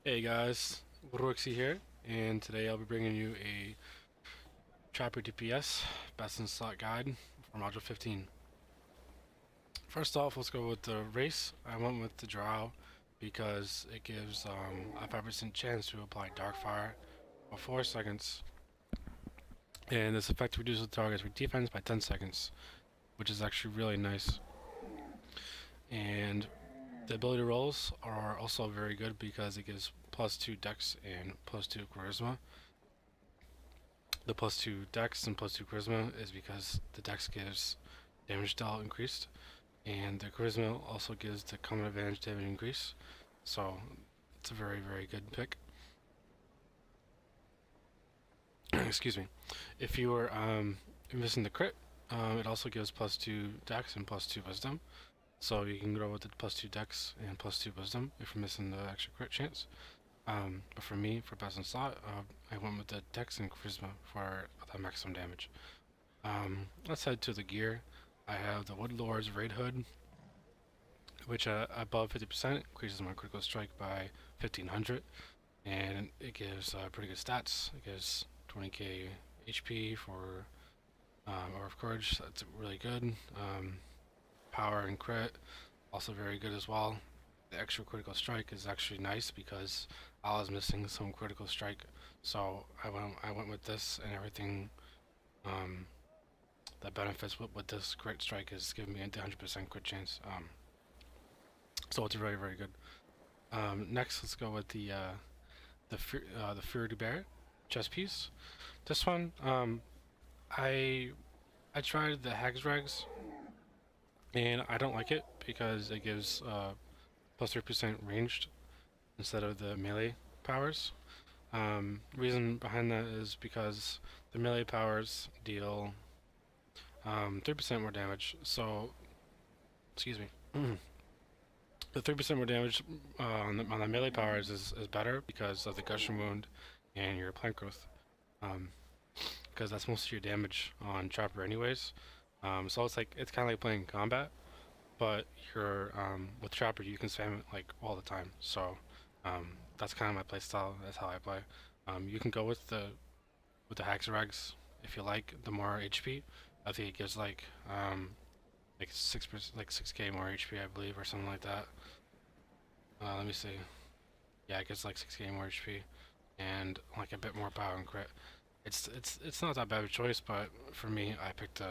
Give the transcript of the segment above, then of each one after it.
Hey guys, Rookz here, and today I'll be bringing you a Chapter DPS Best in Slot Guide for Module 15. First off, let's go with the race. I went with the Drow because it gives a 5% chance to apply Darkfire for 4 seconds, and this effect reduces the target's defense by 10 seconds, which is actually really nice. And the ability rolls are also very good because it gives +2 Dex and +2 Charisma. The +2 Dex and +2 Charisma is because the Dex gives damage dealt increased, and the Charisma also gives the common advantage damage increase. So it's a very, very good pick. Excuse me. If you were missing the crit, it also gives +2 Dex and +2 Wisdom. So you can go with the +2 Dex and +2 Wisdom if you're missing the extra crit chance. But for me, for Best in Slot, I went with the Dex and Charisma for the maximum damage. Let's head to the gear. I have the Woodlord's Raid Hood, which above 50% increases my critical strike by 1500, and it gives pretty good stats. It gives 20k HP for Aura of Courage. That's really good. Power and crit, also very good as well. The extra critical strike is actually nice because I was missing some critical strike, so I went with this, and everything that benefits with this crit strike is giving me a 100% crit chance. So it's very, very good. Next, let's go with the Fury Bear chest piece. This one, I tried the Hags Regs, and I don't like it because it gives +3% ranged instead of the melee powers. Reason behind that is because the melee powers deal 3% more damage. So, excuse me. The 3% more damage on the melee powers is better because of the Gushing Wound and your plant growth. Because that's most of your damage on Chopper anyways. So it's kind of like playing combat, but you're with Chopper you can spam it like all the time. So that's kind of my play style. That's how I play. You can go with the Hags Regs if you like the more HP. I think it gives like 6%, like 6k more HP, I believe, or something like that. Let me see. Yeah, it gets like 6k more HP and like a bit more power and crit. It's not that bad of a choice, but for me, I picked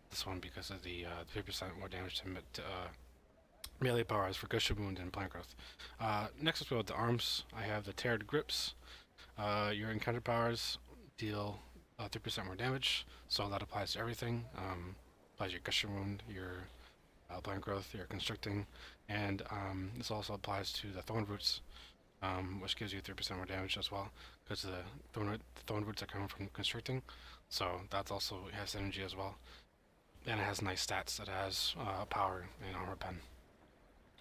this one because of the 3% more damage to melee powers for Gushing Wound and plant growth. Next, let's go with the arms. I have the Teared Grips. Your encounter powers deal 3% more damage, so that applies to everything. Applies your Gushing Wound, your plant growth, your constricting, and this also applies to the Thorn Roots, which gives you 3% more damage as well, because the Thorn Roots are coming from constricting, so that's also has synergy as well. And it has nice stats. It has power and armor pen,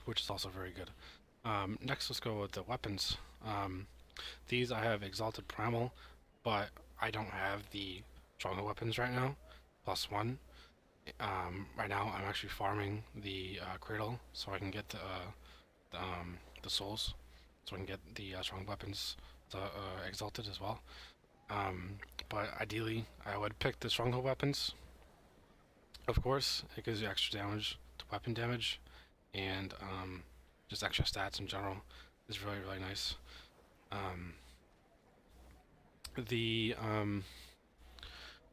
which is also very good. Next, let's go with the weapons. These I have Exalted Primal, but I don't have the stronger weapons right now, +1. Right now, I'm actually farming the Cradle so I can get the souls, so I can get the strong weapons Exalted as well. But ideally, I would pick the Stronghold weapons. Of course, it gives you extra damage to weapon damage, and just extra stats in general is really, really nice.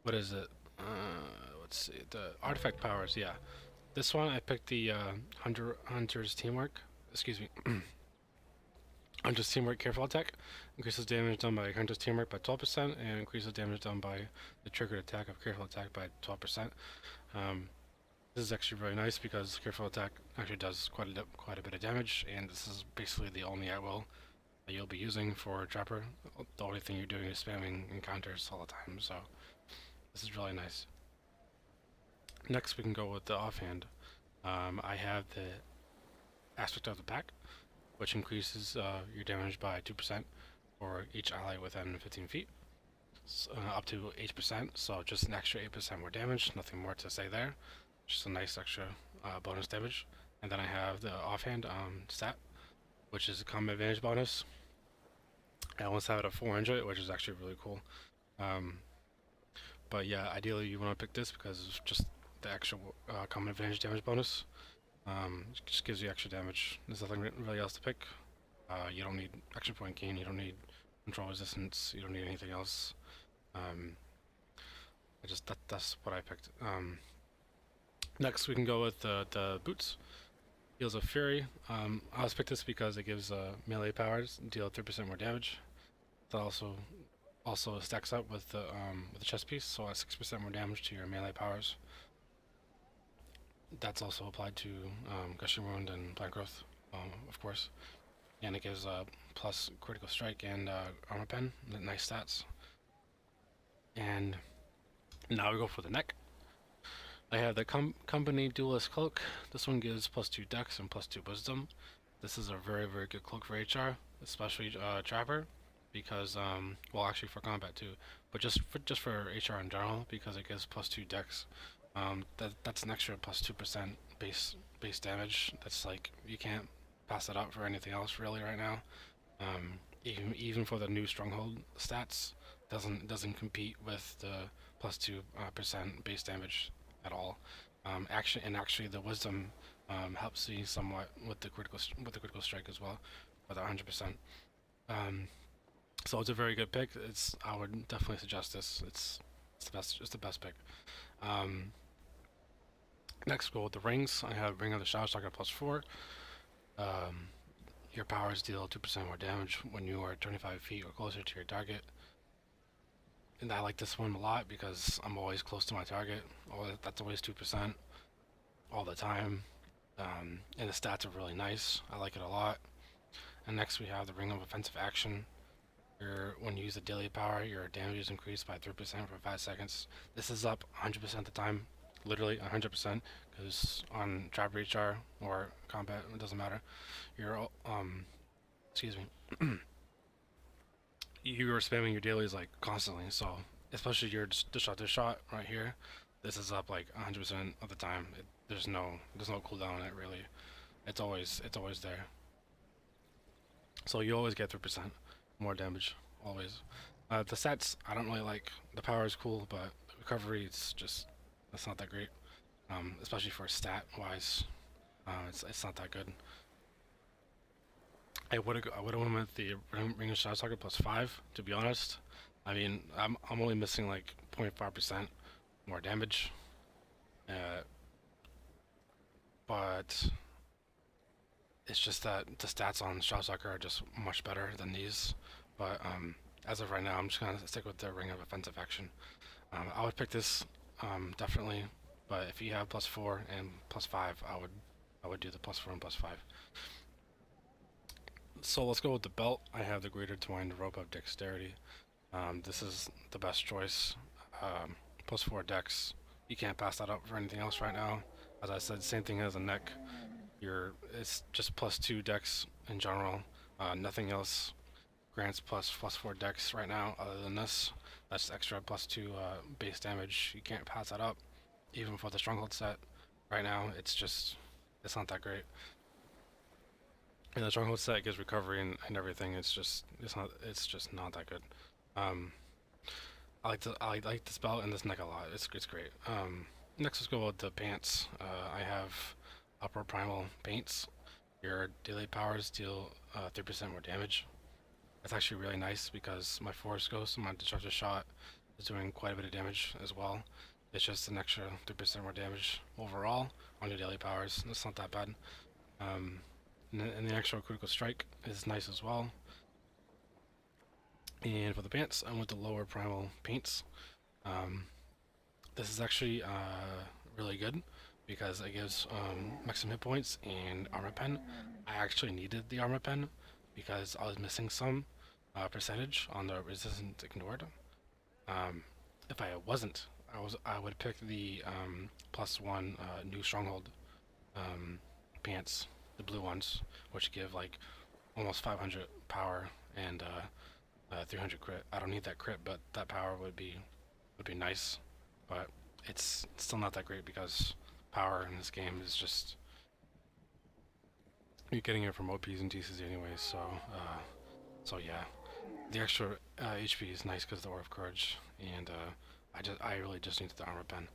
What is it? Let's see, the artifact powers, yeah. This one, I picked the Hunter's Teamwork, excuse me, Hunter's Teamwork Careful Attack. Increases damage done by Hunter's Teamwork by 12%, and increases damage done by the triggered attack of Careful Attack by 12%. This is actually really nice because Careful Attack actually does quite a bit of damage, and this is basically the only at-will that you'll be using for Trapper. The only thing you're doing is spamming encounters all the time, so this is really nice. Next, we can go with the Offhand. I have the Aspect of the Pack, which increases your damage by 2% for each ally within 15 feet, up to 8%, so just an extra 8% more damage, nothing more to say there. Just a nice extra bonus damage. And then I have the Offhand stat, which is a combat advantage bonus. I almost have it at 400, which is actually really cool. Um, but yeah, ideally you want to pick this because it's just the extra common advantage damage bonus. It just gives you extra damage. There's nothing really else to pick. You don't need action point gain, you don't need control resistance, you don't need anything else. That's what I picked. Next we can go with the boots. Heals of Fury. I always picked this because it gives melee powers, deal 3% more damage. That also stacks up with the chest piece, so that's 6% more damage to your melee powers. That's also applied to Gushing Wound and Plant Growth, of course. And it gives plus critical strike and armor pen, nice stats. And now we go for the neck. I have the Company Duelist Cloak. This one gives +2 Dex and +2 Wisdom. This is a very, very good cloak for HR, especially Trapper, because well, actually for combat too, but just for HR in general, because it gives +2 Dex. That's an extra +2% base damage. That's like you can't pass it up for anything else really right now. Even for the new Stronghold stats, doesn't compete with the +2% base damage at all. Actually the Wisdom helps you somewhat with the critical strike as well, with 100%. So it's a very good pick. I would definitely suggest this. It's the best pick. Next, go with the rings. I have Ring of the Shadowstalker +4. Your powers deal 2% more damage when you are 25 feet or closer to your target. And I like this one a lot because I'm always close to my target. That's always 2% all the time. And the stats are really nice. I like it a lot. And next we have the Ring of Offensive Action. When you use a daily power, your damage is increased by 3% for 5 seconds. This is up 100% of the time. Literally 100%, because on trap HR or combat, it doesn't matter. You're excuse me. You are spamming your dailies like constantly, so especially your the shot right here, this is up like 100% of the time. There's no cooldown on it really. It's always there. So you always get 3% more damage, always. The stats I don't really like. The power is cool, but recovery that's not that great. Especially for stat wise, it's not that good. I would have went with the Ring of Shadowstalker +5, to be honest. I mean, I'm only missing like 0.5% more damage, but it's just that the stats on Shadowstalker are just much better than these. But as of right now, I'm just gonna stick with the Ring of Offensive Action. I would pick this definitely, but if you have +4 and +5, I would do the +4 and +5. So let's go with the belt. I have the Greater Twined Rope of Dexterity. This is the best choice. +4 Dex. You can't pass that up for anything else right now. As I said, same thing as a neck. It's just +2 Dex in general. Nothing else grants +4 Dex right now other than this. That's extra +2 base damage. You can't pass that up. Even for the Stronghold set right now, it's not that great. And the Stronghold set gives recovery and everything. It's just not that good. I like this belt and this neck a lot. It's great. Next, let's go with the pants. I have Upper Primal Paints. Your daily powers deal 3% more damage. That's actually really nice because my Forest Ghost and my Destructive Shot is doing quite a bit of damage as well. It's just an extra 3% more damage overall on your daily powers. That's not that bad. And the actual critical strike is nice as well. And for the pants, I went to Lower Primal Paints. This is actually really good because it gives maximum hit points and armor pen. I actually needed the armor pen because I was missing some percentage on the resistant ignored. If I wasn't, I would pick the +1 new Stronghold pants, the blue ones, which give like almost 500 power and 300 crit. I don't need that crit, but that power would be nice. But it's still not that great because power in this game is just you're getting it from OPs and DCs anyway. So yeah. the extra HP is nice because of the Aura of Courage, and I really just need the armor pen.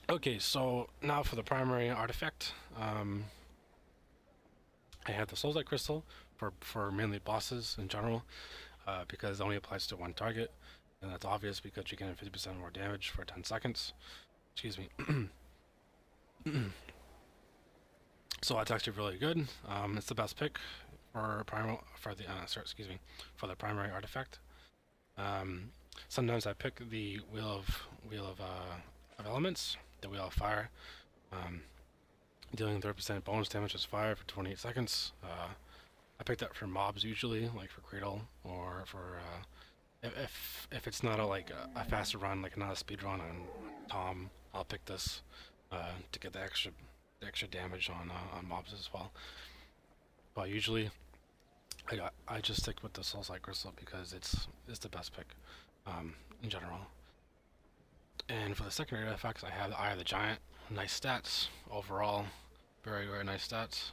Okay, so now for the primary artifact, I have the Soul's Light Crystal for mainly bosses in general, because it only applies to one target, and that's obvious because you get 50% more damage for 10 seconds. Excuse me. So that's actually really good. It's the best pick for for the primary artifact. Sometimes I pick the Wheel of Elements, the Wheel of Fire, dealing 30% bonus damage as fire for 28 seconds. I pick that for mobs usually, like for Cradle, or for if it's not a faster run, like not a speed run on Tom, I'll pick this to get the extra damage on mobs as well. But usually, I just stick with the Soul's Light Crystal because it's the best pick in general. And for the secondary effects, I have the Eye of the Giant. Nice stats overall, very nice stats.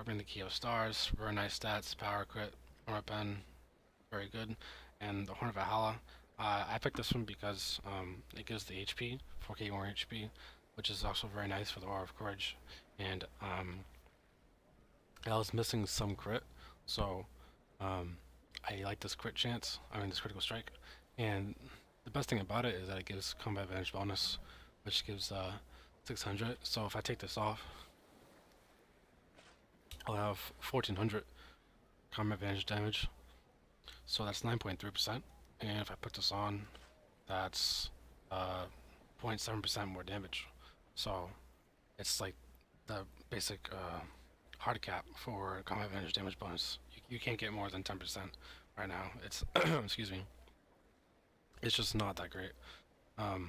Bring the Key of Stars, very nice stats. Power crit, armor pen, very good. And the Horn of Valhalla, I picked this one because it gives the HP, 4k more HP, which is also very nice for the Aura of Courage. And I was missing some crit, so I like this crit chance, this critical strike. And the best thing about it is that it gives combat advantage bonus, which gives 600. So if I take this off, I'll have 1400 combat advantage damage. So that's 9.3%. And if I put this on, that's 0.7% more damage. So it's like the basic hard cap for combat advantage damage bonus. You can't get more than 10% right now. It's excuse me. It's just not that great. Not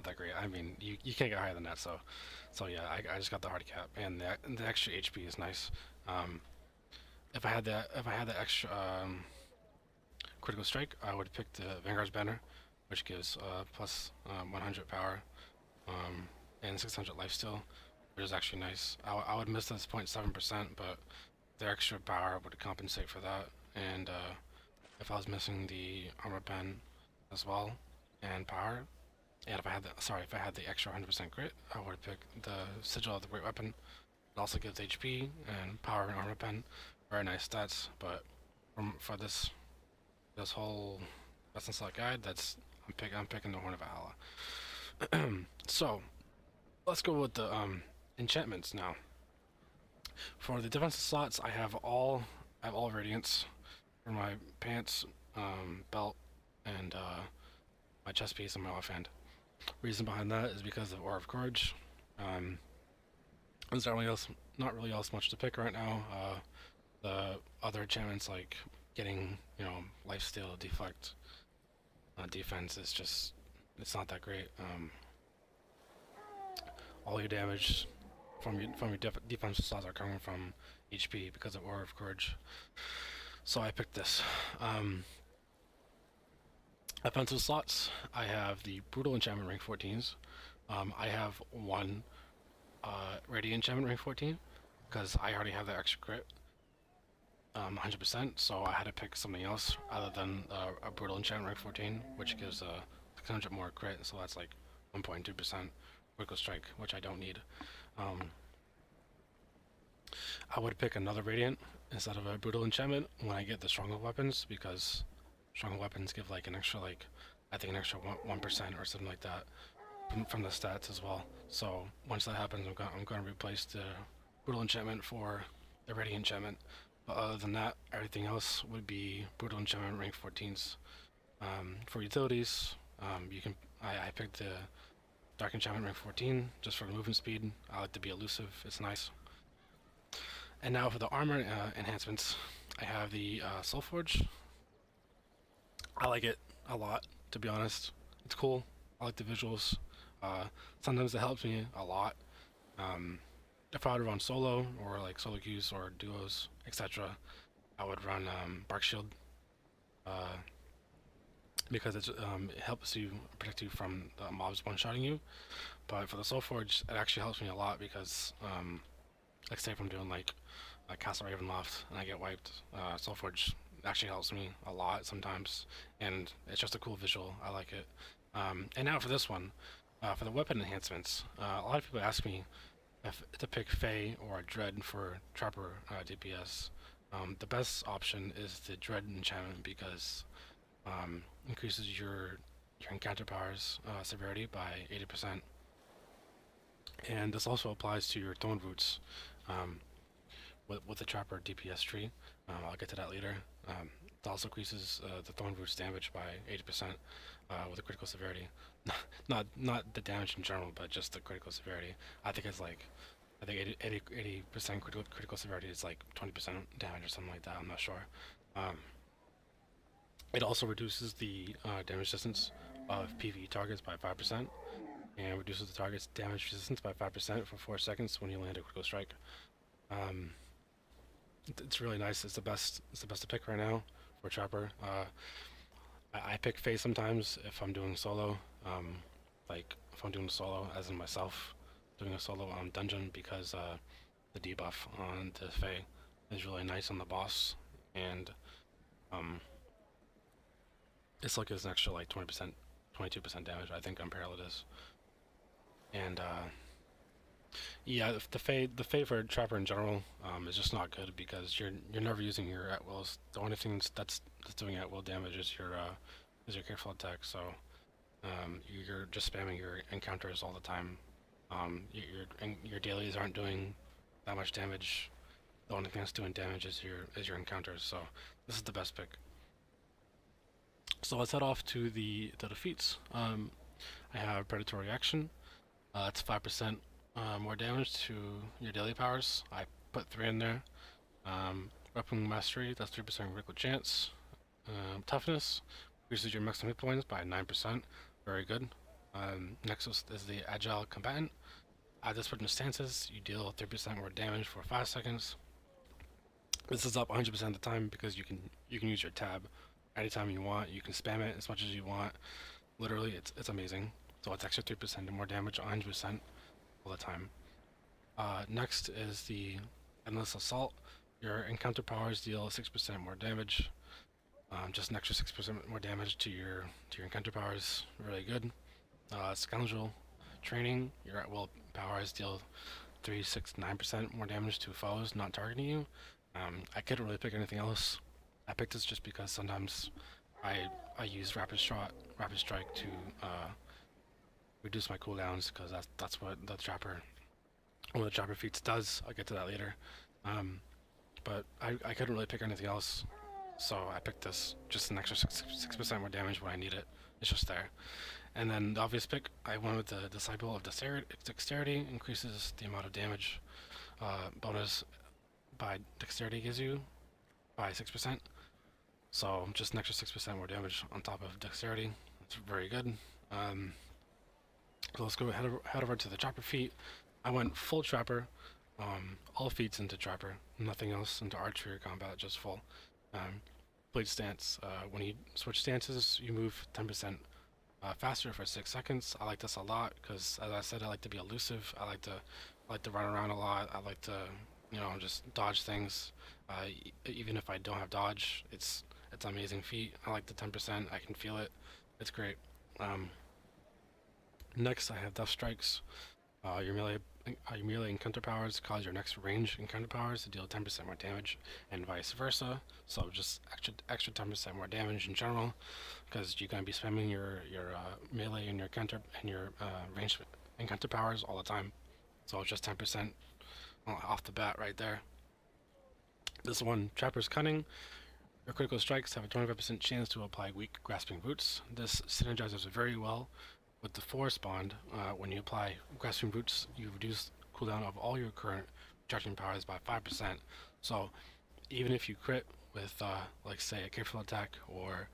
that great. You can't get higher than that. So yeah, I just got the hard cap, and the extra HP is nice. If I had the extra critical strike, I would pick the Vanguard's Banner, which gives plus 100 power and 600 lifesteal, which is actually nice. I would miss this 0.7%, but the extra power would compensate for that. And if I was missing the armor pen as well and power, and if I had the extra 100% crit, I would pick the Sigil of the Great Weapon. It also gives HP and power and armor pen, very nice stats. But for this whole Best in Slot guide, I'm picking the Horn of Valhalla. So let's go with the enchantments now. For the defensive slots, I have all radiants for my pants, belt, and my chest piece and my offhand. Reason behind that is because of Aura of Courage. There's not really else much to pick right now. The other enchantments like getting lifesteal, deflect, defense is just not that great. All your damage from your defensive slots are coming from HP because of Aura of Courage. So I picked this. Offensive slots, I have the Brutal Enchantment rank 14s. I have one Radiant Enchantment rank 14 because I already have the extra crit, 100%. So I had to pick something else other than a Brutal Enchantment rank 14, which gives 600 more crit. So that's like 1.2% critical strike, which I don't need. I would pick another Radiant instead of a Brutal Enchantment when I get the Stronghold weapons, because Stronghold weapons give like an extra, I think an extra 1% or something like that from the stats as well. So once that happens, I'm going to replace the Brutal Enchantment for the Radiant Enchantment. But other than that, everything else would be Brutal Enchantment rank 14s. For utilities, I picked the Dark Enchantment rank 14 just for movement speed. I like to be elusive, it's nice. And now for the armor enhancements, I have the Soulforge. I like it a lot, to be honest. It's cool. I like the visuals. Sometimes it helps me a lot. If I would run solo, or like solo queues or duos, etc., I would run Bark Shield, because it helps you protect you from the mobs one-shotting you. But for the Soulforge, it actually helps me a lot because, like say if I'm doing like Castle Ravenloft and I get wiped. Soulforge actually helps me a lot sometimes, and it's just a cool visual. I like it. And now for this one, for the weapon enhancements, a lot of people ask me if to pick Fey or Dread for Trapper DPS. The best option is the Dread enchantment because increases your encounter powers severity by 80%, and this also applies to your Thorn Roots with the Trapper DPS tree. I'll get to that later. It also increases the Thorn Roots damage by 80% with the critical severity. not the damage in general, but just the critical severity. I think it's like, I think 80% critical severity is like 20% damage or something like that. I'm not sure. It also reduces the damage distance of PvE targets by 5%, and reduces the target's damage resistance by 5% for 4 seconds when you land a critical strike. It's really nice. It's the best to pick right now for Trapper. I pick Fae sometimes if I'm doing solo, like if I'm doing solo as in myself, doing a solo dungeon, because the debuff on the Fae is really nice on the boss, and it's like it's an extra like 20%, 22% damage I think unparalleled is. And yeah, the Fae for Trapper in general is just not good because you're never using your at wills. The only thing that's doing at will damage is your careful attack. So you're just spamming your encounters all the time. Your dailies aren't doing that much damage. The only thing that's doing damage is your encounters. So this is the best pick. So let's head off to the feats. I have Predatory Action. That's 5% more damage to your daily powers. I put 3 in there. Weapon Mastery, that's 3% critical chance. Toughness, increases your maximum hit points by 9%. Very good. Next is the Agile Companion. At this certain stances, you deal 3% more damage for 5 seconds. This is up 100% of the time because you can use your tab anytime you want. You can spam it as much as you want. Literally, it's amazing. So it's extra 3% more damage, 100% all the time. Next is the Endless Assault. Your encounter powers deal 6% more damage. Just an extra 6% more damage to your encounter powers. Really good. Scoundrel Training. Your at will powers deal 3, 6, 9% more damage to foes not targeting you. I couldn't really pick anything else. I picked this just because sometimes I use Rapid Strike to reduce my cooldowns, because that's what the Trapper, one of the Trapper feats does. I'll get to that later. But I couldn't really pick anything else, so I picked this. Just an extra 6% more damage when I need it. It's just there. And then the obvious pick, I went with the Disciple of Dexterity. Increases the amount of damage bonus by Dexterity gives you by 6%. So just an extra 6% more damage on top of Dexterity. It's very good. So let's go head over to the Trapper feat. I went full Trapper. All feats into Trapper. Nothing else into Archery or Combat, just full. Blade Stance. When you switch stances, you move 10% faster for 6 seconds. I like this a lot because, as I said, I like to be elusive. I like to run around a lot. I like to, just dodge things. Even if I don't have dodge, it's an amazing feat. I like the 10%. I can feel it. It's great. Next, I have Death Strikes. Your melee encounter powers cause your next range encounter powers to deal 10% more damage, and vice versa. So just extra 10% more damage in general, because you're gonna be spamming your melee and your counter and your range encounter powers all the time. So just 10% off the bat right there. This one, Trapper's Cunning. Your critical strikes have a 25% chance to apply weak Grasping Roots. This synergizes very well with the Forest Bond. When you apply Grasping Roots, you reduce cooldown of all your current charging powers by 5%. So even if you crit with, like say, a Careful Attack or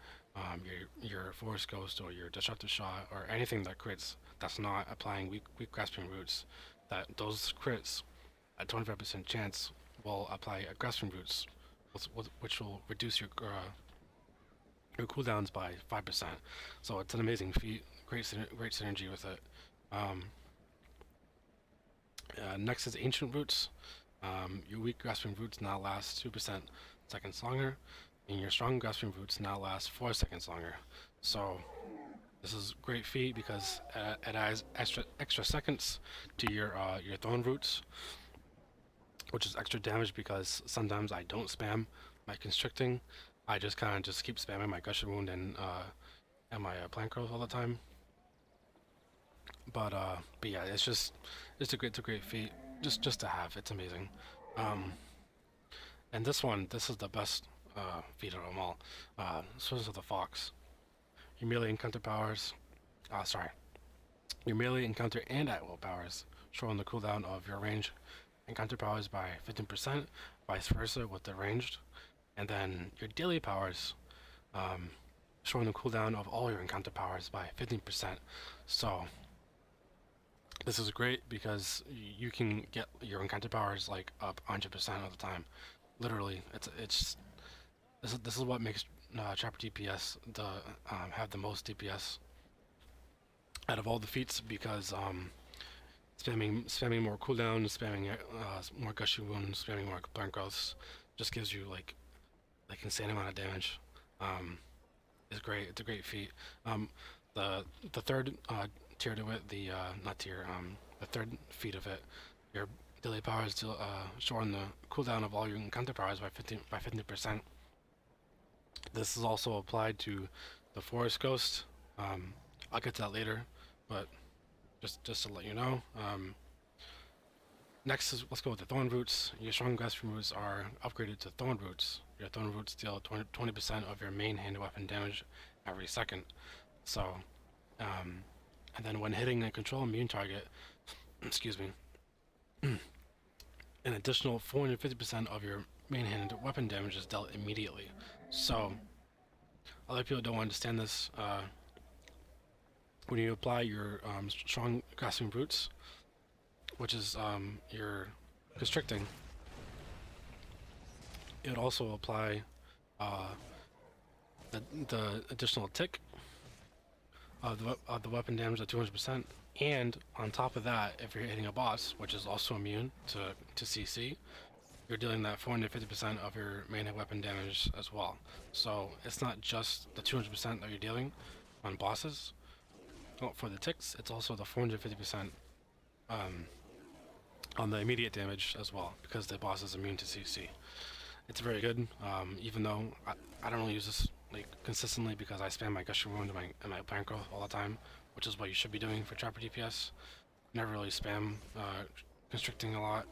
your Forest Ghost or your Disruptive Shot or anything that crits that's not applying weak Grasping Roots, that those crits at 25% chance will apply Grasping Roots, which will reduce your cooldowns by 5%. So it's an amazing feat. Great synergy with it. Next is Ancient Roots. Your weak Grasping Roots now last 2% seconds longer, and your strong Grasping Roots now last 4 seconds longer. So this is a great feat because it adds extra seconds to your Thorn Roots, which is extra damage because sometimes I don't spam my constricting. I just kind of just keep spamming my Gushing Wound and my Plant Growth all the time. But yeah, it's a great feat just to have. It's amazing. And this is the best feat of them all. Swords of the Fox. Your melee encounter powers. Your melee encounter and at-will powers shorten the cooldown of your range encounter powers by 15%, vice versa with the ranged. And then your daily powers shorten the cooldown of all your encounter powers by 15%. So this is great because you can get your encounter powers like up 100% of the time. Literally, this is what makes Chapter DPS have the most DPS out of all the feats, because spamming more cooldown, spamming more Gushing Wounds, spamming more Plant Growths just gives you like insane amount of damage. It's great. It's a great feat. The third tier to it, the third feat of it, your daily powers to shorten the cooldown of all your encounter powers by 15%. This is also applied to the Forest Ghost. I'll get to that later, but just to let you know. Next is, let's go with the Thorn Roots. Your strong Grasping Roots are upgraded to Thorn Roots. Your Thorn Roots deal 20% of your main hand weapon damage every second. So, and then when hitting a control immune target, excuse me, an additional 450% of your main hand weapon damage is dealt immediately. So, other people don't understand this. When you apply your strong Grasping Roots, which is your constricting, it would also apply the additional tick of the weapon damage at 200%, and on top of that, if you're hitting a boss, which is also immune to CC, you're dealing that 450% of your main weapon damage as well. So it's not just the 200% that you're dealing on bosses. Well, for the ticks, it's also the 450% on the immediate damage as well, because the boss is immune to CC. It's very good, even though I don't really use this like consistently because I spam my Gushing Wound and my Plant Growth all the time, which is what you should be doing for Chapter DPS. Never really spam constricting a lot.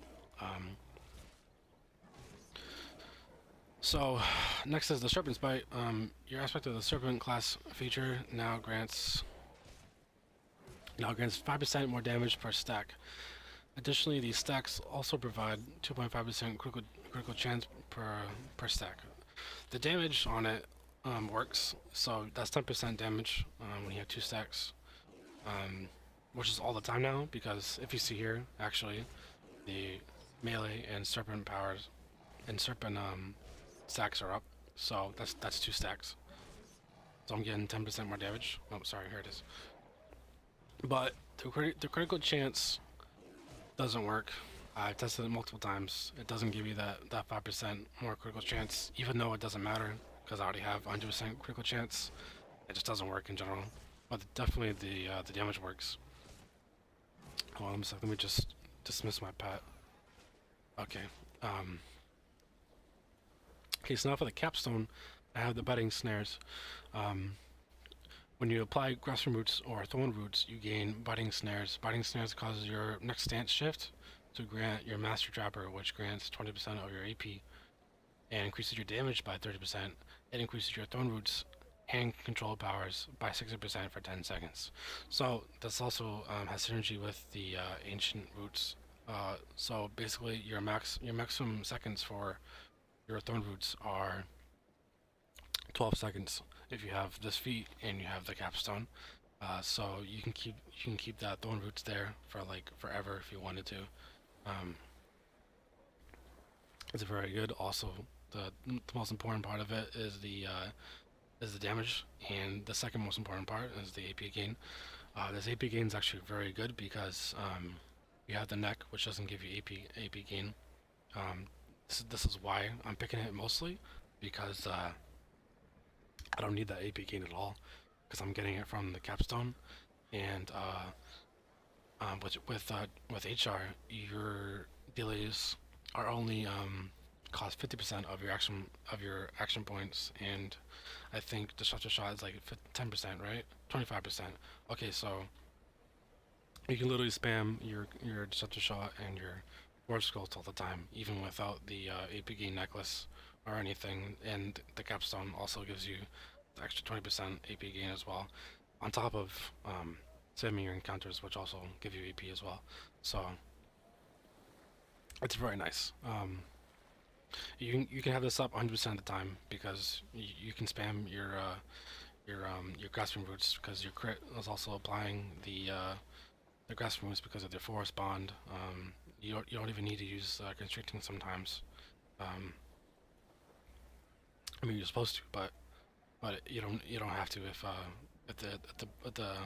So next is the Serpent's Bite. Your aspect of the Serpent class feature now grants 5% more damage per stack. Additionally, these stacks also provide 2.5% critical chance per stack. The damage on it works, so that's 10% damage when you have 2 stacks, which is all the time now, because if you see here, actually, the melee and Serpent powers and Serpent stacks are up, so that's 2 stacks. So I'm getting 10% more damage. Oh, sorry, here it is. But the critical chance doesn't work. I've tested it multiple times. It doesn't give you that 5% more critical chance, even though it doesn't matter, because I already have 100% critical chance. It just doesn't work in general. But definitely the damage works. Hold on a second, let me just dismiss my pet. Okay. Okay, so now for the capstone, I have the Biting Snares. When you apply Grasping Roots or Thorn Roots, you gain Biting Snares. Biting Snares causes your next stance shift to grant your Master Trapper, which grants 20% of your AP and increases your damage by 30%. It increases your Thorn Roots and control powers by 60% for 10 seconds. So this also has synergy with the Ancient Roots. So basically, your maximum seconds for your Thorn Roots are 12 seconds if you have this feat and you have the capstone. So you can keep that Thorn Roots there for like forever if you wanted to. It's very good. Also, the most important part of it is the damage, and the second most important part is the AP gain. This AP gain is actually very good because you have the neck, which doesn't give you AP gain, This is why I'm picking it mostly, because I don't need that AP gain at all, because I'm getting it from the capstone, and with HR, your delays are only cost 50% of your action points, and I think Disruptive Shot is like 10%, right? 25%. Okay, so you can literally spam your Disruptive Shot and your Warp Skulls all the time, even without the AP gain necklace or anything, and the capstone also gives you the extra 20% AP gain as well, on top of spamming your encounters, which also give you AP as well. So it's very nice. You can have this up 100% of the time because you can spam your Grasping Roots, because your crit is also applying the Grasping Roots because of their forest bond. You don't even need to use constricting sometimes. I mean, you're supposed to, but you don't have to if the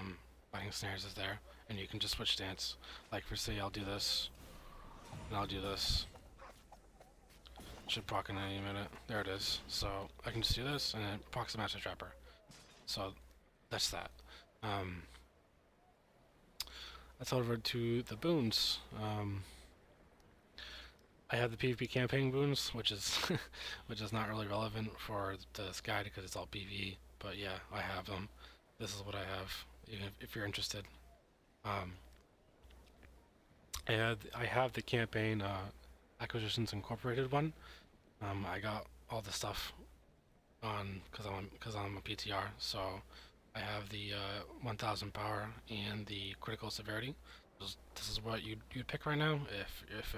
biting snares is there, and you can just switch stance. Like for say, I'll do this, and I'll do this. Should proc in any minute. There it is. So I can just do this, and it procs the Master Trapper. So that's that. Let's over to the boons. I have the PvP Campaign Boons, which is which is not really relevant for this guide because it's all PvE. But yeah, I have them. This is what I have. Even if you're interested. I have the campaign Acquisitions Incorporated one. I got all the stuff on because I'm a PTR, so I have the 1000 power and the critical severity. This is what you'd pick right now if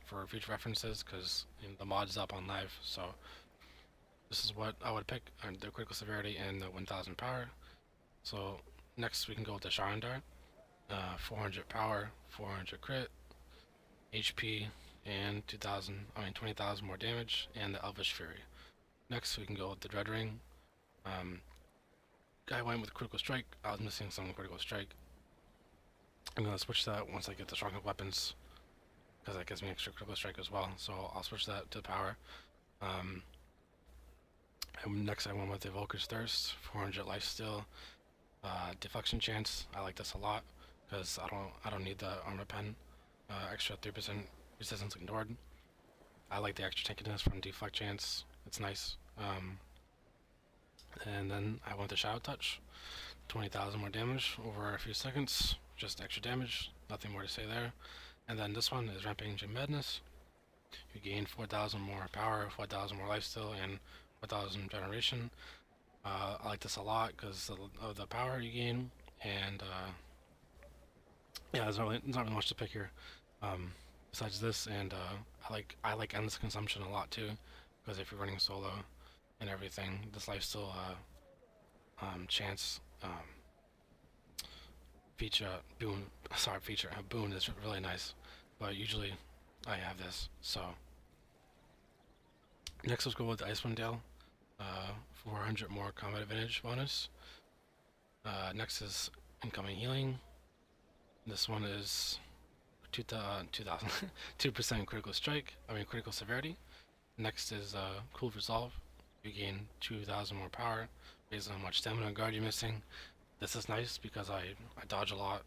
for future references, because the mod's up on live. So this is what I would pick: the critical severity and the 1000 power. So next we can go with the Sharandar, 400 power, 400 crit, HP, and 20,000 more damage, and the Elvish Fury. Next we can go with the Dread Ring. I went with critical strike. I was missing some critical strike. I'm gonna switch that once I get the stronger weapons, because that gives me extra critical strike as well. So I'll switch that to power. And next I went with the Evoker's Thirst, 400 lifesteal, deflection chance. I like this a lot because I don't need the armor pen. Extra 3% resistance ignored. I like the extra tankiness from deflect chance. It's nice. And then I went to Shadow Touch, 20,000 more damage over a few seconds. Just extra damage. Nothing more to say there. And then this one is Rampaging Madness. You gain 4,000 more power, 4,000 more lifesteal, and 4,000 generation. I like this a lot because of the power you gain, and yeah, there's not really much to pick here. Besides this, and I like endless consumption a lot too, because if you're running solo and everything, this lifesteal chance boon is really nice, but usually I have this. So next let's go with the Icewind Dale, 400 more combat advantage bonus. Next is incoming healing. This one is 2,000 2% critical severity. Next is cool resolve. You gain 2,000 more power based on how much stamina and guard you're missing. This is nice because I dodge a lot,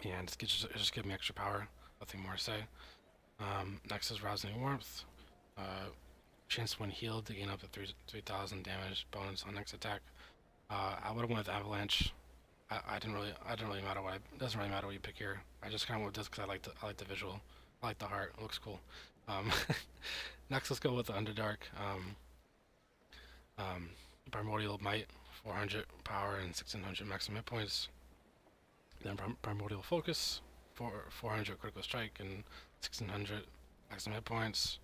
and it just gives me extra power. Nothing more to say. Next is rousing warmth. Chance when healed to gain up to 3,000 damage bonus on next attack. I would have went with avalanche. I didn't really matter what it doesn't really matter what you pick here. I just kind of went with this because I like the visual. I like the heart. It looks cool. Next, let's go with the Underdark. Primordial Might, 400 power and 1,600 maximum hit points. Then Primordial Focus, 400 critical strike and 1,600 maximum hit points.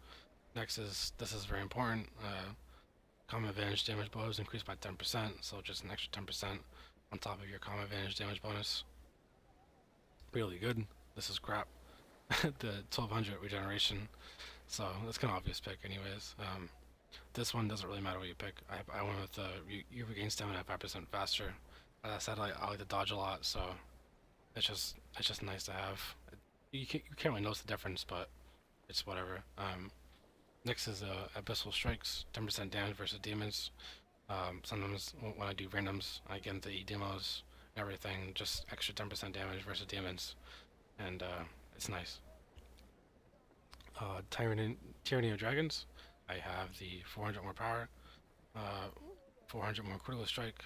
Next is, this is very important, common advantage damage bonus increased by 10%, so just an extra 10% on top of your common advantage damage bonus. Really good. This is crap. The 1,200 regeneration, so that's kind of obvious pick anyways. This one doesn't really matter what you pick. I went with you regain stamina 5% faster. As I said, I like to dodge a lot, so it's just nice to have. You can't really notice the difference, but it's whatever. Next is Abyssal Strikes, 10% damage versus demons. Sometimes when I do randoms, I get into demos, everything, just extra 10% damage versus demons, and it's nice. Tyranny of Dragons, I have the 400 more power, 400 more critical strike,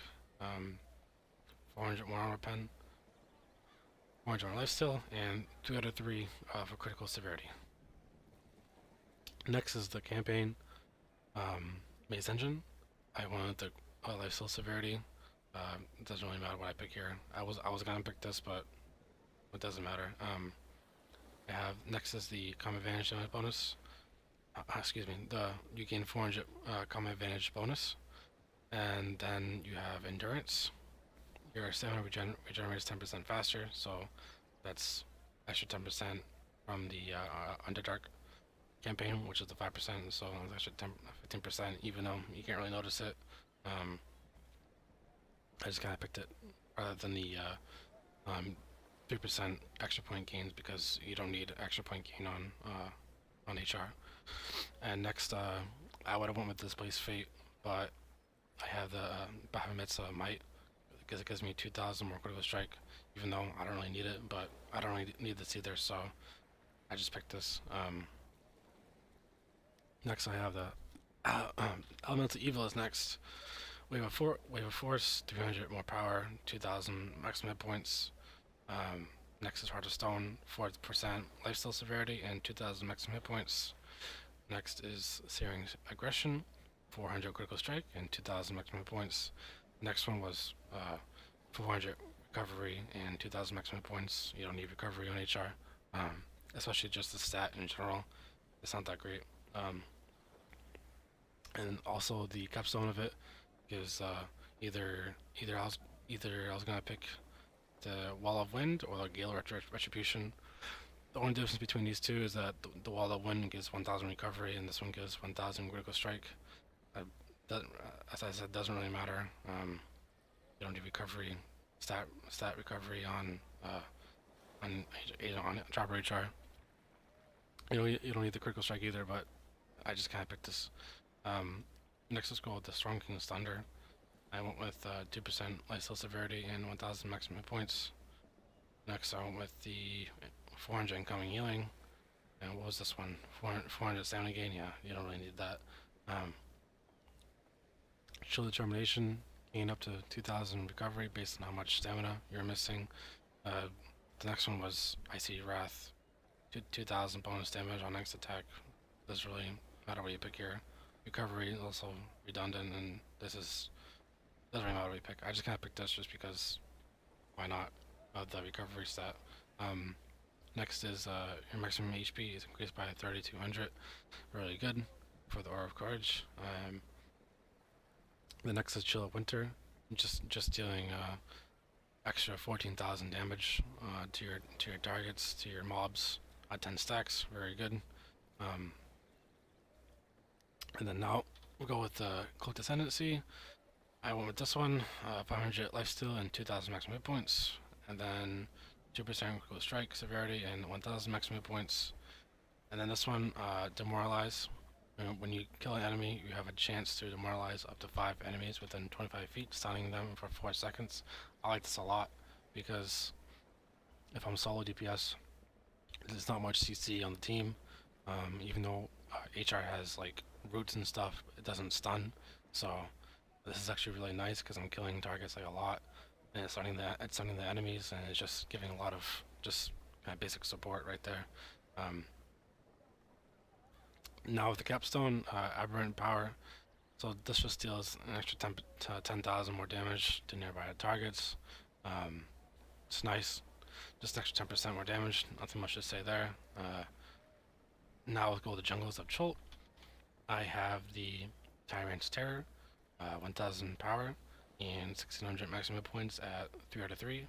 400 more armor pen, 400 more lifesteal, and 2 out of 3 for critical severity. Next is the campaign Maze Engine. I wanted the lifesteal severity. It doesn't really matter what I pick here. I was gonna pick this, but it doesn't matter. I have next is the combat advantage bonus. Excuse me. You gain 400 combat advantage bonus, and then you have endurance. Your stamina regenerates 10% faster, so that's extra 10% from the Underdark campaign, which is the 5%. So it's extra 15%, even though you can't really notice it. I just kind of picked it rather than the 3% extra point gains because you don't need extra point gain on HR. And next, I would have went with Displaced Fate, but I have the Bahamut's Might because it gives me 2,000 more critical strike, even though I don't really need it, but I don't really need this either, so I just picked this. Next, I have the Elemental Evil is next. Wave of Force, 300 more power, 2,000 maximum hit points. Next is Heart of Stone, 4% lifesteal severity and 2,000 maximum hit points. Next is Searing Aggression, 400 critical strike and 2,000 maximum hit points. Next one was 400 recovery and 2,000 maximum hit points. You don't need recovery on HR, especially just the stat in general. It's not that great. And also the capstone of it gives either I was gonna pick the Wall of Wind or the Gale Retribution. The only difference between these two is that the Wall of Wind gives 1,000 recovery and this one gives 1,000 critical strike. As I said, doesn't really matter. You don't need recovery, stat recovery on Dropper HR. You don't need the critical strike either, but I just kind of picked this. Next, let's go with the Storm King's Thunder. I went with 2% lifesteal severity and 1,000 maximum hit points. Next, I went with the 400 incoming healing. And what was this one? 400 stamina gain? Yeah, you don't really need that. Chill Determination, gain up to 2,000 recovery based on how much stamina you're missing. The next one was Icy Wrath, 2,000 bonus damage on next attack. Doesn't really matter what you pick here. Recovery is also redundant, and this is doesn't really matter what you pick. I just kind of picked this just because why not? The recovery stat. Next is your maximum HP is increased by 3,200. Really good for the Aura of Courage. The next is Chill of Winter, just dealing extra 14,000 damage to your targets, to your mobs at 10 stacks. Very good. And then now we'll go with the Cloaked Ascendancy. I went with this one, 500 lifesteal and 2,000 maximum hit points, and then 2% critical strike severity and 1,000 maximum hit points. And then this one, Demoralize. When you kill an enemy, you have a chance to demoralize up to 5 enemies within 25 feet, stunning them for 4 seconds. I like this a lot because if I'm solo DPS, there's not much CC on the team. Even though HR has like roots and stuff, it doesn't stun. So this is actually really nice because I'm killing targets like a lot, and it's stunning the enemies, and it's just giving a lot of just kind of basic support right there. Now with the capstone, Aberrant Power, so this just deals an extra 10,000 more damage to nearby targets. It's nice, just extra 10% more damage, nothing much to say there. Now let's go with the Jungles of Chult. I have the Tyrant's Terror, 1,000 power and 1,600 maximum hit points at 3 out of 3.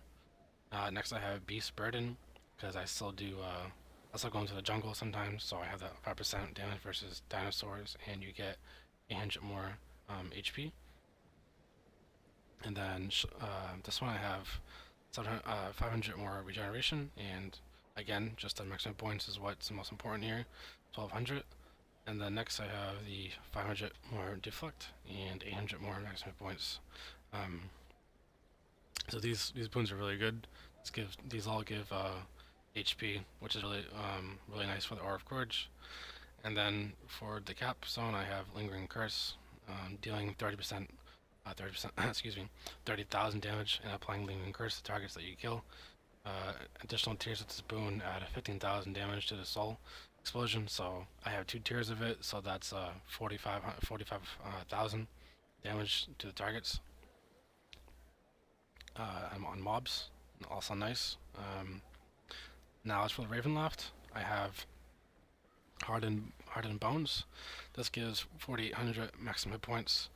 Next I have Beast Burden, because I still do I still go into the jungle sometimes, so I have that 5% damage versus dinosaurs, and you get 800 more HP. And then this one I have 500 more regeneration and Again, just the maximum points is what's the most important here, 1200. And then next I have the 500 more deflect and 800 more maximum points. So these boons are really good. These all give HP, which is really nice for the Aura of Courage. And then for the cap zone, I have Lingering Curse, dealing 30%, excuse me, 30,000 damage and applying Lingering Curse to targets that you kill. Additional tiers of this boon add 15,000 damage to the soul explosion, so I have 2 tiers of it, so that's 45,000 damage to the targets. I'm on mobs, also nice. Now as for the Ravenloft, I have Hardened Bones. This gives 4,800 maximum hit points.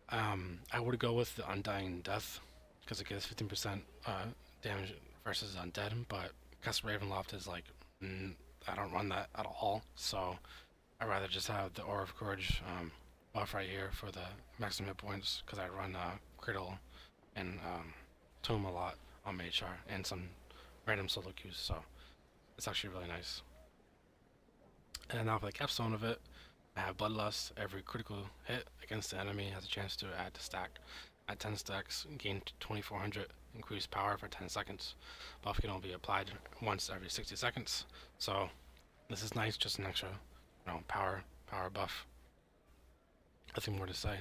I would go with the Undying Death because it gives 15% damage versus undead, but because Ravenloft is like, I don't run that at all, so I'd rather just have the Aura of Courage buff right here for the maximum hit points because I run Cradle and Tomb a lot on my HR and some random solo queues, so it's actually really nice. And now for the capstone of it, I have Bloodlust. Every critical hit against the enemy has a chance to add to stack. At 10 stacks, gain 2400 increased power for 10 seconds. Buff can only be applied once every 60 seconds. So this is nice, just an extra, power buff. Nothing more to say.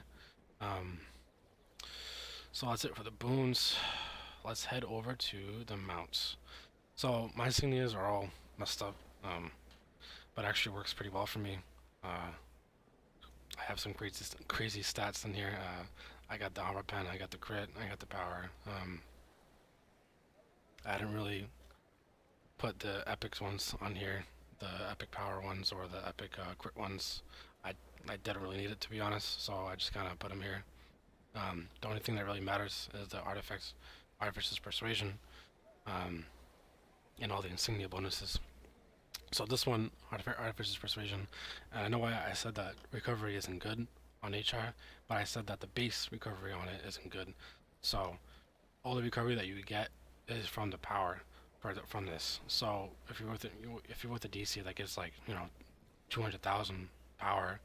So that's it for the boons. Let's head over to the mounts. So my insignias are all messed up, but actually works pretty well for me. I have some crazy stats in here. I got the armor pen, I got the crit, I got the power. I didn't really put the epic ones on here, the epic power ones or the epic crit ones. I didn't really need it, to be honest, so I just kind of put them here. The only thing that really matters is the Artificer's Persuasion, and all the insignia bonuses. So this one, Artificer's Persuasion, and I know why I said that recovery isn't good on HR, but I said that the base recovery on it isn't good. So all the recovery that you get is from the power from this. So if you're with a DC that gets like 200,000 power,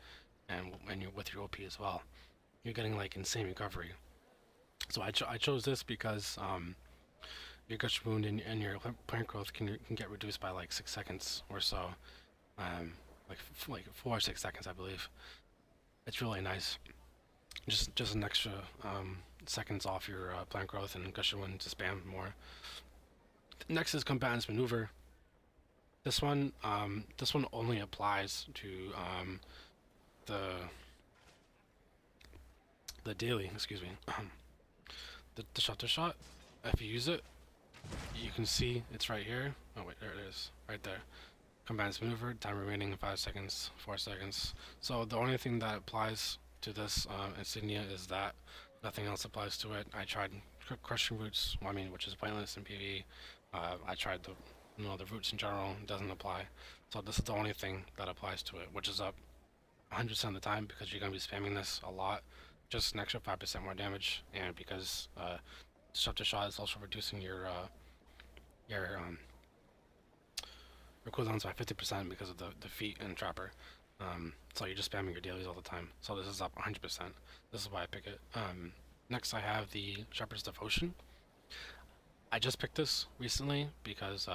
and you're with your OP as well, you're getting like insane recovery. So I chose this because your gush wound and your plant growth can get reduced by like 6 seconds or so, like 4 or 6 seconds, I believe. It's really nice. Just an extra seconds off your plant growth and gush wound to spam more. Next is Combatant's Maneuver. This one only applies to the daily, excuse me, the shot to shot. If you use it, you can see it's right here. Oh wait, there it is, right there. Combatant's Maneuver, time remaining 5 seconds, 4 seconds. So the only thing that applies to this insignia is that. Nothing else applies to it. I tried Crushing Roots, which is pointless in PvE. I tried the roots in general, it doesn't apply. So this is the only thing that applies to it, which is up 100% of the time because you're going to be spamming this a lot. Just an extra 5% more damage, and because shot to shot is also reducing your cooldowns by 50% because of the feat and trapper. So you're just spamming your dailies all the time. So this is up 100%. This is why I pick it. Next I have the Shepherd's Devotion. I just picked this recently because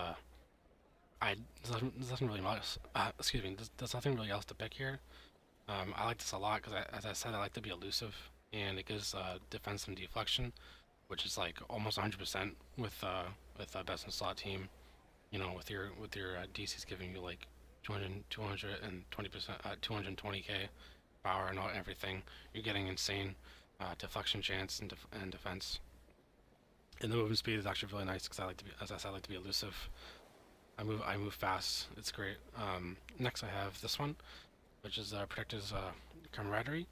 there's nothing really else. There's nothing really else to pick here. I like this a lot because, as I said, I like to be elusive, and it gives defense and deflection, which is like almost 100% with a best in slot team. With your DCs giving you like 220%, 220k power and everything, you're getting insane deflection chance and defense. And the movement speed is actually really nice because I like to be elusive. I move fast. It's great. Next I have this one, which is Protector's Camaraderie.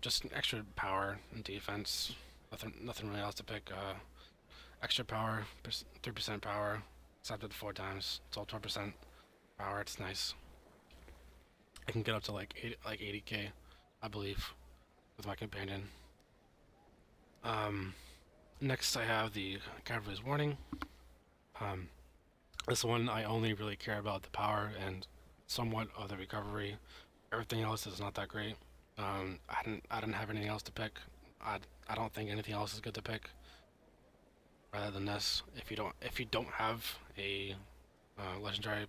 Just an extra power and defense. Nothing really else to pick. Extra power, 3% power, accepted 4 times. It's all 12% power. It's nice. I can get up to like 80k, I believe, with my companion. Next I have the Cavalry's Warning. This one I only really care about the power and somewhat of the recovery. Everything else is not that great. I didn't have anything else to pick. I don't think anything else is good to pick rather than this. If you don't have a legendary,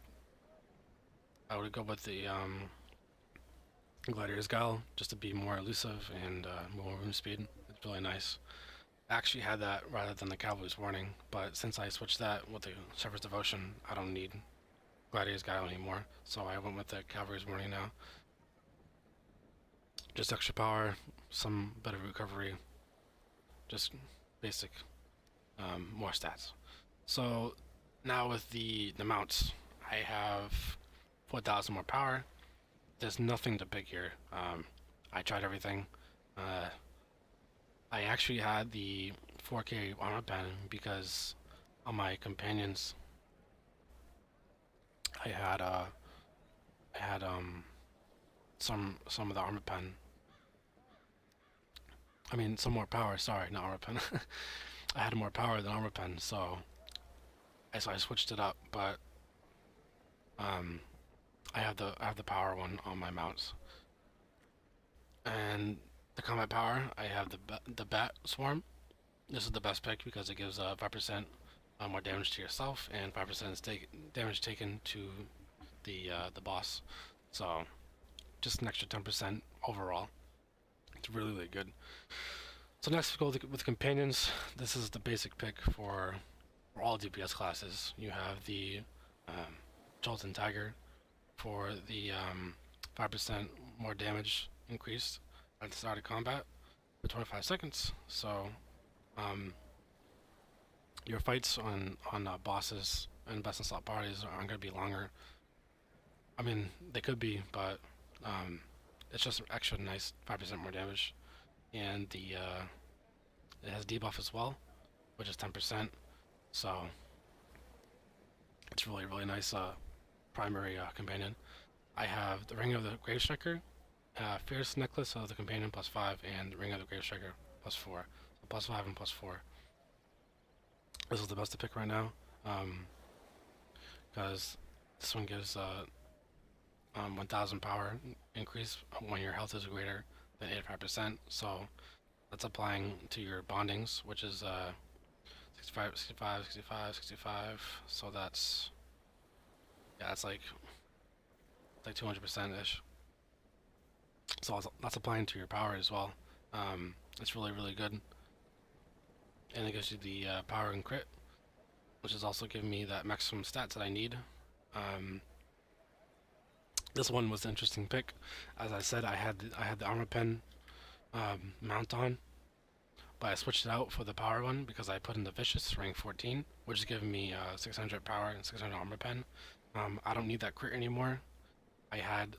I would go with the Gladiator's Guile just to be more elusive and more movement speed. It's really nice. I actually had that rather than the Cavalry's Warning, but since I switched that with the Shepherd's Devotion, I don't need Gladiator's Guile anymore. So I went with the Cavalry's Warning now. Just extra power, some better recovery, just basic, more stats. So now with the mounts, I have 4,000 more power. There's nothing to pick here. I tried everything. I actually had the 4K armor pen because on my companions, I had some of the armor pen. I mean, some more power. Sorry, not armor pen. I had more power than armor pen, so I switched it up. But I have the power one on my mounts, and the combat power I have the bat swarm. This is the best pick because it gives 5% more damage to yourself and 5% damage taken to the boss. So just an extra 10% overall. It's really, really good. So next we go with companions. This is the basic pick for all DPS classes. You have the Jolton Tiger for the 5% more damage increased at the start of combat for 25 seconds. So your fights on bosses and best in slot parties aren't going to be longer. I mean, they could be, but it's just extra nice 5% more damage. And the it has debuff as well, which is 10%. So it's really, really nice primary companion. I have the Ring of the Grave Striker, Fierce Necklace of the Companion +5, and Ring of the Grave Striker +4. So +5 and +4. This is the best to pick right now, because this one gives 1,000 power increase when your health is greater than 85%. So that's applying to your bondings, which is 65, 65, 65, 65. So that's, yeah, it's like 200%-ish. So that's applying to your power as well. It's really, really good. And it gives you the power and crit, which is also giving me that maximum stats that I need. This one was an interesting pick. As I said, I had the armor pen mount on, but I switched it out for the power one because I put in the Vicious rank 14, which is giving me 600 power and 600 armor pen. I don't need that crit anymore. I had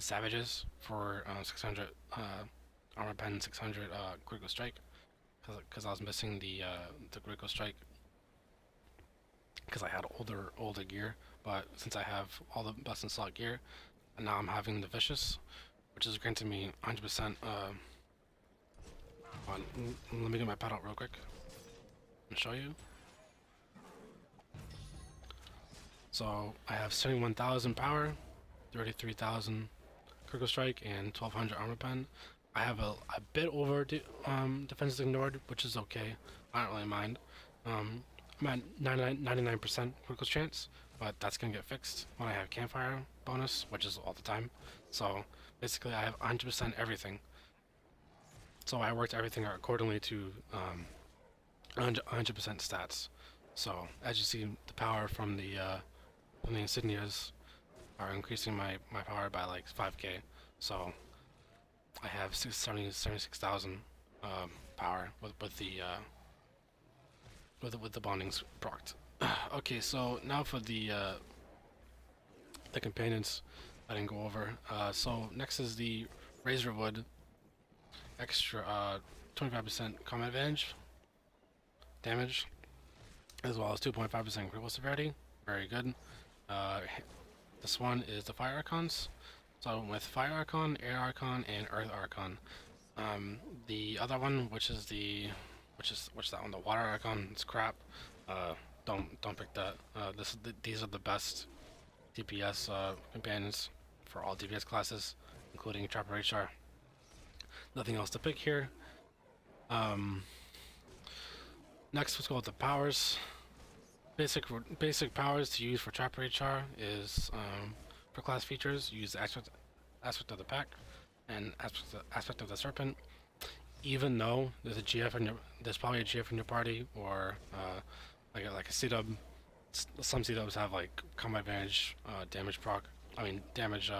Savages for 600 armor pen, 600 critical strike, because I was missing the critical strike because I had older gear. But since I have all the best in slot gear, and now I'm having the Vicious, which is granting me 100%. Let me get my pad out real quick and show you. So I have 71,000 power, 33,000 critical strike, and 1,200 armor pen. I have a bit over defenses ignored, which is okay. I don't really mind. I'm at 99% critical chance, but that's gonna get fixed when I have campfire bonus, which is all the time. So basically, I have 100% everything. So I worked everything accordingly to 100% stats. So as you see, the power from the insignias are increasing my power by like 5k. So I have 76,000 power with the bondings procced. Okay, so now for the companions I didn't go over. So next is the Razorwood, extra 25% combat advantage damage, as well as 2.5% critical severity. Very good. This one is the Fire Archons. So I went with Fire Archon, Air Archon, and Earth Archon. The other one, which is that one, the Water Archon, it's crap. don't pick that. These are the best DPS companions for all DPS classes, including Trapper HR. Nothing else to pick here. Next, let's go with the powers. Basic powers to use for Trapper HR is for class features. Use aspect of the pack and aspect of the Serpent. Even though there's a GF in there's probably a GF in your party, or like a C-dub. Some C-dubs have like combat advantage damage proc. I mean damage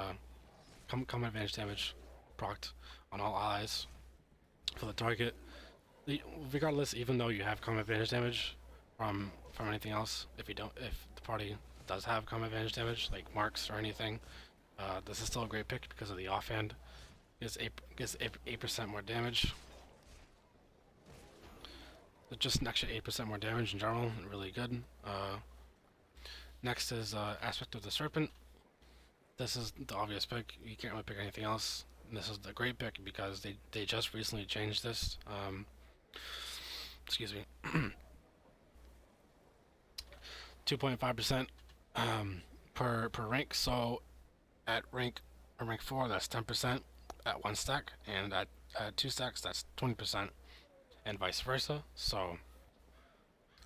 combat advantage damage procced on all allies for the target. Regardless, even though you have combat advantage damage from anything else, if the party does have combat advantage damage like marks or anything, this is still a great pick because of the offhand. Gives 8% more damage. Just an extra 8% more damage in general, really good. Next is aspect of the Serpent. This is the obvious pick. You can't really pick anything else. And this is the great pick because they just recently changed this. Excuse me. 2.5% per rank. So at rank 4, that's 10% at 1 stack, and at 2 stacks, that's 20%, and vice versa. So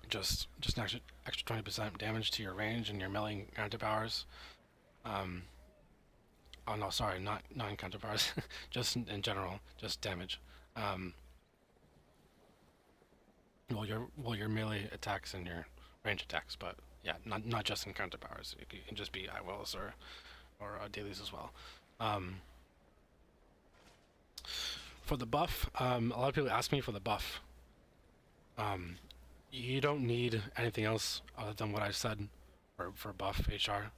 just an extra 20% damage to your range and your melee counter powers. Oh no, sorry, not encounter powers. Just in general, just damage. Well, your melee attacks and your range attacks, but yeah, not just encounter powers. It can just be I wills or dailies as well. For the buff, a lot of people ask me for the buff. You don't need anything else other than what I said for buff HR.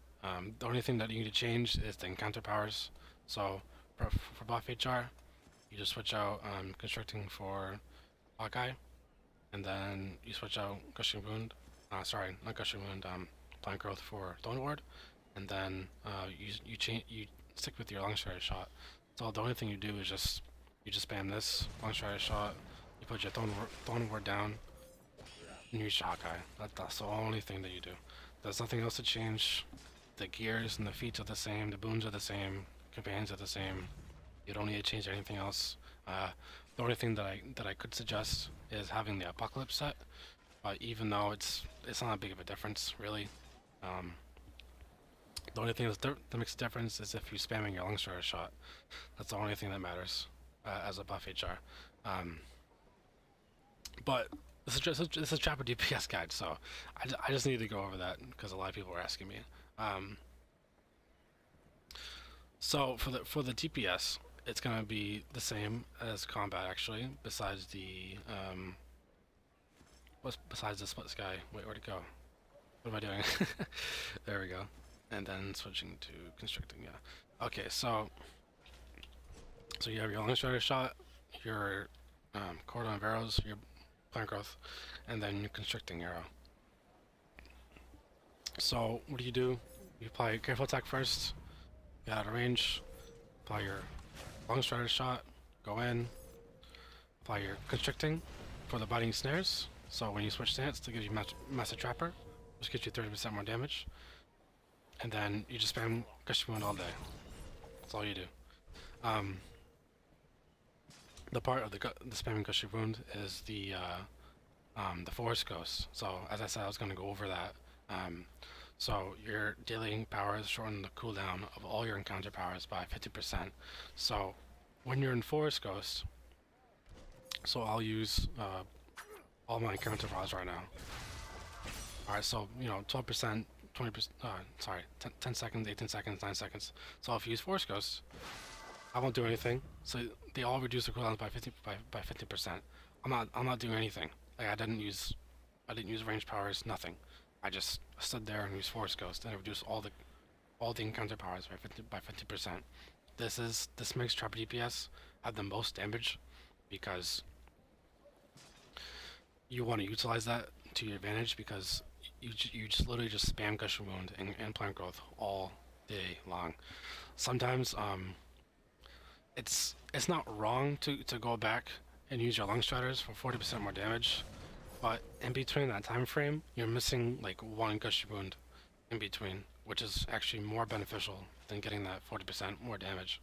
The only thing that you need to change is the encounter powers. So for buff HR, you just switch out Constricting for Hawkeye, and then you switch out Gushing Wound. Sorry, not Gushing Wound. Plant Growth for Thorn Ward, and then you stick with your Longstrider shot. So the only thing you do is you just spam this Longstrider shot. You put your Thorn Ward down, and you use your Hawkeye. That's the only thing that you do. There's nothing else to change. The gears and the feats are the same. The boons are the same. Companions are the same. You don't need to change anything else. The only thing that I could suggest is having the Apocalypse set. Even though it's not that big of a difference, really. The only thing that makes a difference is if you're spamming your Longstrider shot. That's the only thing that matters as a buff HR. But this is Trapper DPS guide, so I just need to go over that because a lot of people were asking me. So for the DPS, it's gonna be the same as combat actually, besides the besides the split sky. Wait, where'd it go? What am I doing? There we go. And then switching to constricting. Yeah. Okay, so you have your Longstrider shot, your cordon of arrows, your plant growth, and then your constricting arrow. So what do? You apply your careful attack first, get out of range, apply your Longstrider shot, go in, apply your constricting for the biting snares. So when you switch stance, to give you Master Trapper, which gets you 30% more damage, and then you just spam Gushing Wound all day. That's all you do. The part of the spamming Gushing Wound is the Forest Ghost. So as I said, I was going to go over that. So your daily powers shorten the cooldown of all your encounter powers by 50%. So when you're in Forest Ghost, so I'll use all my encounter powers right now. Alright, so 12%, 20%, sorry, 10 seconds, 18 seconds, 9 seconds. So if you use Force Ghost, I won't do anything. So they all reduce the cooldowns by 50%. I'm not doing anything. Like I didn't use range powers, nothing. I just stood there and used Force Ghost, and it reduced all the encounter powers by 50%. This makes Trapper DPS have the most damage because you want to utilize that to your advantage, because you just literally just spam Gushing Wound and Plant Growth all day long. Sometimes it's not wrong to go back and use your Longstriders for 40% more damage, but in between that time frame, you're missing like one gushy wound in between, which is actually more beneficial than getting that 40% more damage.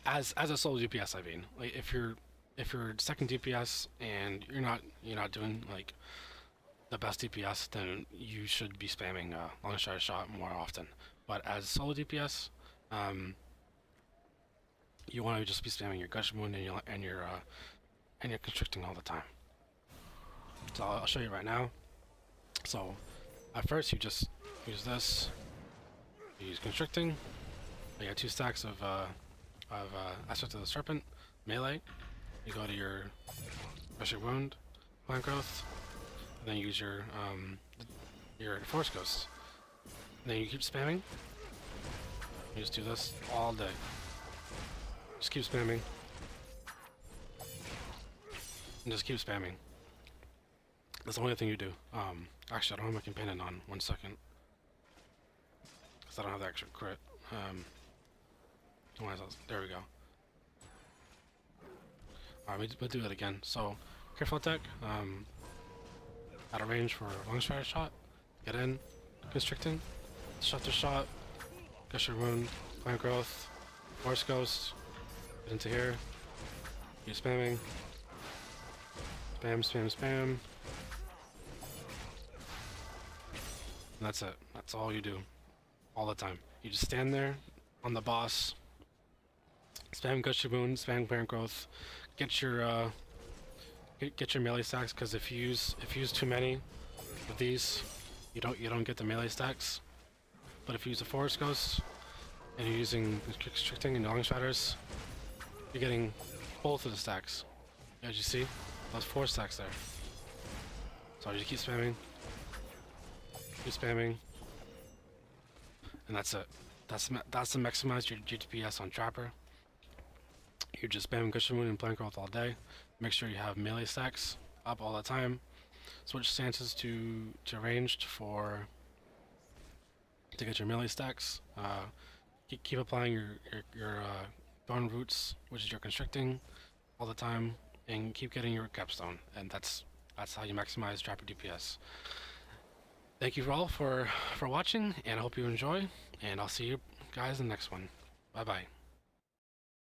As a solo DPS, I mean, like if you're second DPS and you're not doing like the best DPS, then you should be spamming long shot more often. But as solo DPS, you want to just be spamming your gush wound and you're constricting all the time. So I'll show you right now. So at first you just use this. You use constricting. You got 2 stacks of Aspect of the Serpent melee. You go to your pressure wound, plant growth, and then you use your force ghost. And then you keep spamming. You just do this all day. Just keep spamming. And just keep spamming. That's the only thing you do. Actually, I don't have my companion on. 1 second. Because I don't have the extra crit. There we go. Alright, we'll do it again. So, careful attack. Out of range for long shot. Get in. Constricting. Shot to shot. Gusher wound. Plant growth. Force ghost. Get into here. Keep spamming. Spam, spam, spam. And that's it. That's all you do. All the time. You just stand there on the boss. Spam Gushy Wound, spam Plant Growth. Get your melee stacks, because if you use too many of these, you don't get the melee stacks. But if you use a Forest Ghost and you're using Constricting and Long Shatters, you're getting both of the stacks. As you see, those 4 stacks there. So you just keep spamming. Keep spamming. And that's it. That's to maximize your DPS on Trapper. You're just spamming Cushion Wound and Plant Growth all day. Make sure you have melee stacks up all the time. Switch stances to ranged to get your melee stacks. Keep applying your Thorn Roots, which is your constricting, all the time, and keep getting your capstone. And that's how you maximize Trapper DPS. Thank you all for watching, and I hope you enjoy. And I'll see you guys in the next one. Bye bye.